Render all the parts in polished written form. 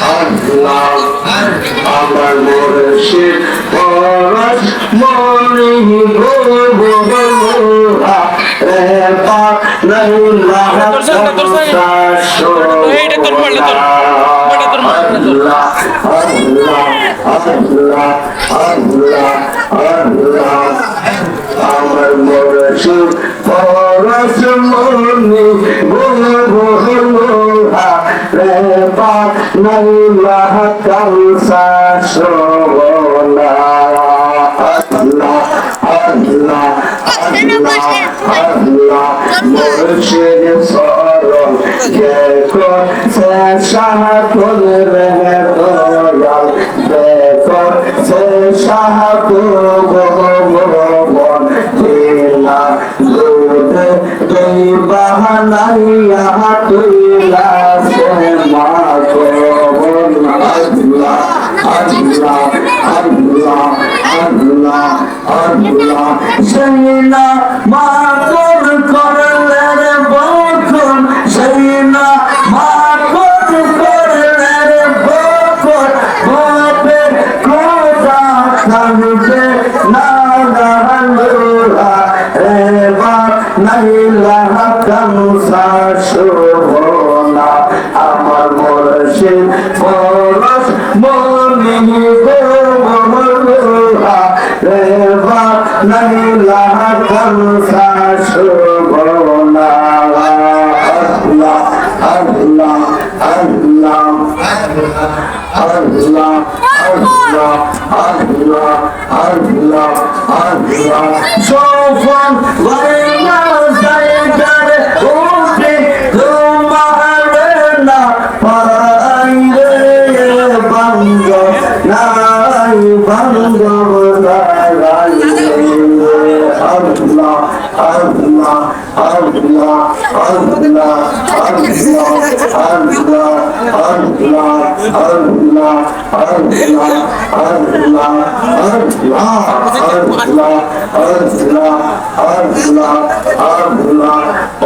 আল্লাহ আমার মুর্শিদ পরশ মনি গো গোরা রে পাক নাই আমার মুর্শিদ পরশ মনি গো গোরা রে পাক নাই কাউসা শোনা আল্লাহ আল্লাহ আল্লাহ মুর্শিদ সরল দেখো সে শাহকুল রহে দয়াল দেখো সে শাহকুল ভগবান দিলা দুধ দই বাহানাইয়া তুইলা সে মা আল্লাহ আল্লাহ আল্লাহ আল্লাহ আল্লাহ সেইনা মাতর করলে রে বখন সেইনা মাতর করলে রে বখন হবে খোদা খানবে না গানুরা রে বা নাইলা কানুসা শোভনা আমার মুর্শিদ পরশ মনি গো গোরা রে বা নাইলা কানুসা শোভনা আল্লাহ আল্লাহ আল্লাহ আল্লাহ আল্লাহ আল্লাহ আল্লাহ আল্লাহ সফন ভাইনা জায়গারে ওঠে তোমার না পাইরে বঙ্গ নাই বঙ্গ আল্লাহ আল্লাহ আল্লাহ আল্লাহ আল্লাহ আল্লাহ আল্লাহ আল্লাহ আল্লাহ আল্লাহ আল্লাহ আল্লাহ আল্লাহ আল্লাহ ও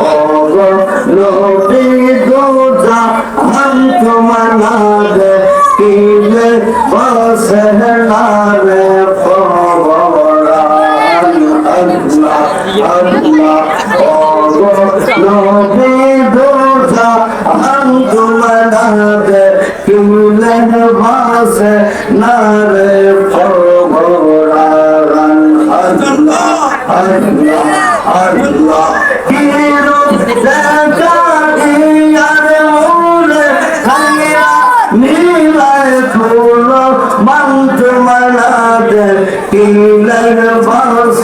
নবী দোজা हम तुम्हारा दे किले बसहना रे पवरा अल्लाह अल्लाह ओ नबी दोजा हम तुम्हारा दे किले बसहना रे पवरा अल्लाह अल्लाह अल्लाह किरो देखा কিলের বাস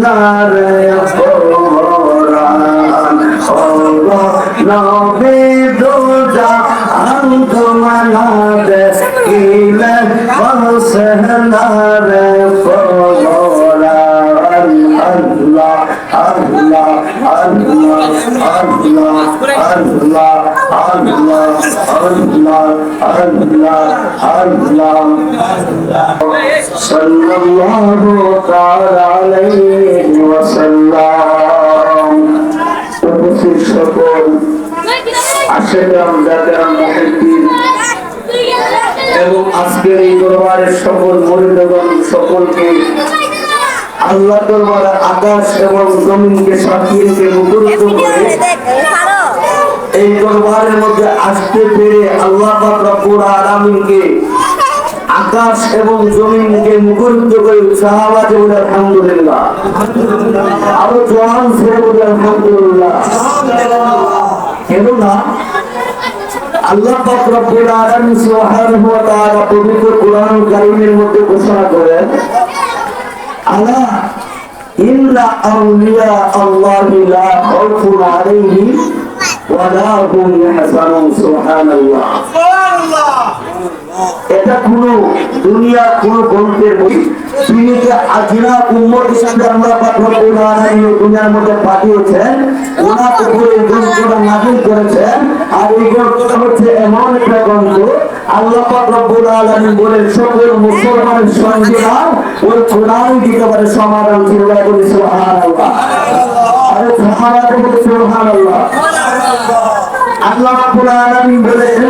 নারে ফোরান নবী দোজা আন্ত মানাদে কিলের বাস নারে ফোরান আল্লাহ আল্লাহ আল্লাহ আল্লাহ আল্লাহ আল্লাহ আল্লাহ আল্লাহ আল্লাহ সাল্লাল্লাহু তাআলা আলাইহি ওয়াসাল্লাম উপস্থিত সকল আশেকাম দাদারা মুহিদ্দিন এবং আজকের এই দরবারের সকল মুরিদগণ সকলকে আল্লাহ দরবারে আকাশ এবং জমিনকে সাক্ষী রেখে মুখরিত করে এই দরবারের মধ্যে আসতে পেরে আল্লাহ পাক রব্বুল আলামিনকে আকাশ এবং জমিনকে মুখরিত করে সাহাবাতে বলে আলহামদুলিল্লাহ আরো জওয়ান ছেলে বলে আলহামদুলিল্লাহ কেননা আল্লাহ পাক রব্বুল আলামিন সুবহানাহু ওয়া তাআলা পবিত্র কোরআন কারীমের মধ্যে ঘোষণা করেন আলা ইন্না আউলিয়া আল্লাহি লা খাউফুন আলাইহিম ওয়া লা হুম ইয়াহজানুন সুবহানাল্লাহ সুবহানাল্লাহ এটা কোন দুনিয়া কোন গ্রন্থের বই তিনি যে আজিনা উম্মত হিসেবে আল্লাহ পাক রব্বুল আলামিন দুনিয়ার মধ্যে পাঠিয়েছেন ওনার উপরে এই গ্রন্থটা নাযিল করেছেন আর এই গ্রন্থটা হচ্ছে এমন একটা গ্রন্থ আল্লাহ পাক রব্বুল আলামিন বলেন সকল মুসলমানের সংবিধান ওই কোরআন দিতে পারে সমাধান চিন্তা করে সুবহানাল্লাহ আরে সুবহানাল্লাহ সুবহানাল্লাহ আল্লাহ রাব্বুল আলামিন বলেন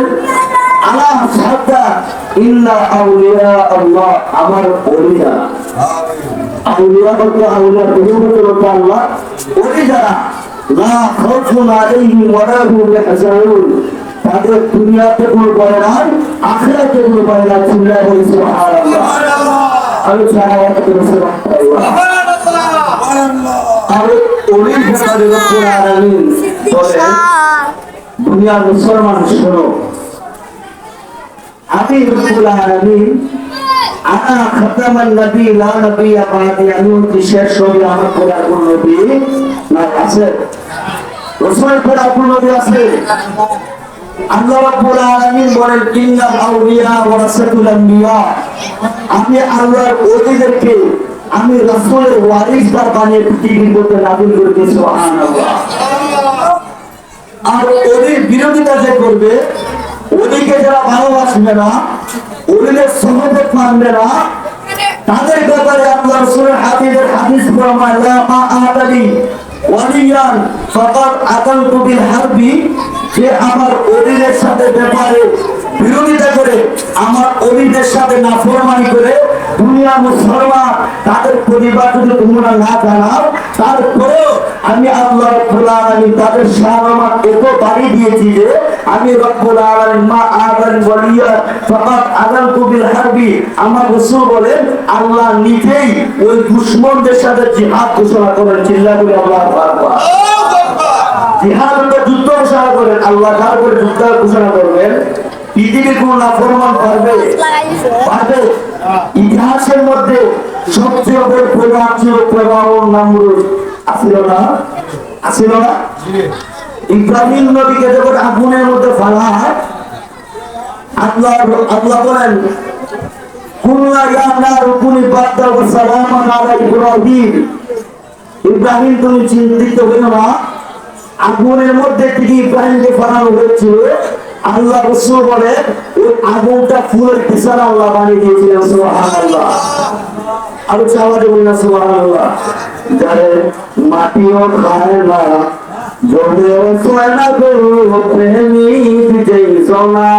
আলা সাদা ইন্না আউলিয়া আল্লাহ, আমার ওলি যারা, আউলিয়া বলতে আউলিয়া বলতে বলতে আল্লাহ ওলি যারা, লা খাউফুন আলাইহিম ওয়া লা হুম ইয়াহজানুন, তাদের দুনিয়াতে কোনো ভয় নাই, আখিরাতে কোনো ভয় নাই। চিল্লায়ে বলি সুবহানাল্লাহ। আমি চাই আপনাদের সুবহানাল্লাহ। আর ওলি যারা রব্বুল আলামিন বলেন, দুনিয়ার মুসলমান শোনো, আমি রব্বুল আলামিন আনা খাতামান নবী লা নবিয়্যা বাদি, আমি হচ্ছি শেষ নবী, আমার পরে আর কোন নবী নাই। আছে রাসূলের পরে আর কোন নবী আছে? আল্লাহ রাব্বুল আলামিন বলেন, ইন্নাল আউলিয়া ওয়ারাসাতুল আম্বিয়া, আমি আল্লাহর ওলিদেরকে আমি রাসূলের ওয়ারিসদার বানিয়ে পৃথিবীর মধ্যে নাযিল করেছি। সুবহানাল্লাহ। আর ওলির বিরোধিতা যে করবে, ওলিকে যারা ভালোবাসবে না, ওলিদের সহবত মানবে না, তাদের ব্যাপারে আল্লাহ রাসূলের হাদিসের হাদিস ফরমায়, লা মা আতালি ওয়ালিয়ান ফাকাদ আতালতু বিল হারবি, যে আমার ওলিদের সাথে ব্যাপারে বিরোধিতা করে, আমার ওলিদের সাথে নাফরমানি করে, দুনিয়া মুসলমান তাদের পরিবার যদি তোমরা না জানাও, তারপরেও আমি আল্লাহ রাব্বুল আলামিন তাদের শাহরমান এত বাড়ি দিয়েছি যে আমি রাব্বুল আলামিন মা আযান ওয়ালিয়া ফাকাদ আযানতু বিল হারবি, আমার রাসূল বলেন আল্লাহ নিজেই ওই দুশমনদের সাথে জিহাদ ঘোষণা করেন। চিল্লায়ে বলি আল্লাহু আকবার। জিহাদ হলো যুদ্ধ ঘোষণা করেন। আল্লাহ কার করে যুদ্ধ ঘোষণা করবেন? পৃথিবীর কোন নাফরমান পারবে? ইতিহাসের মধ্যে সবচেয়ে বড় প্রধান ছিল ফেরাউন নমরুদ, আছিল না? আছিল না? ইব্রাহিম নবীকে যখন আগুনের মধ্যে ফেলা হয়, আল্লাহ বলেন, কুল্লা ইয়া নারু কুনি বারদান ওয়া সালামান আলা ইব্রাহিম, ইব্রাহিম তুমি চিন্তিত হইও না, আগুনের মধ্যে থেকে ইব্রাহিমকে ফেলানো হয়েছিল। আল্লাহ রাসূল বলে ওই আগুনটা ফুলের বিছানা আল্লাহ বানিয়ে দিয়েছিলেন। সুবহানাল্লাহ। আর চাওয়ারে বললেন সুবহানাল্লাহ। যারে মাটিও খায় না, যদিও ছয় না গো প্রেমিক যেই সোনা।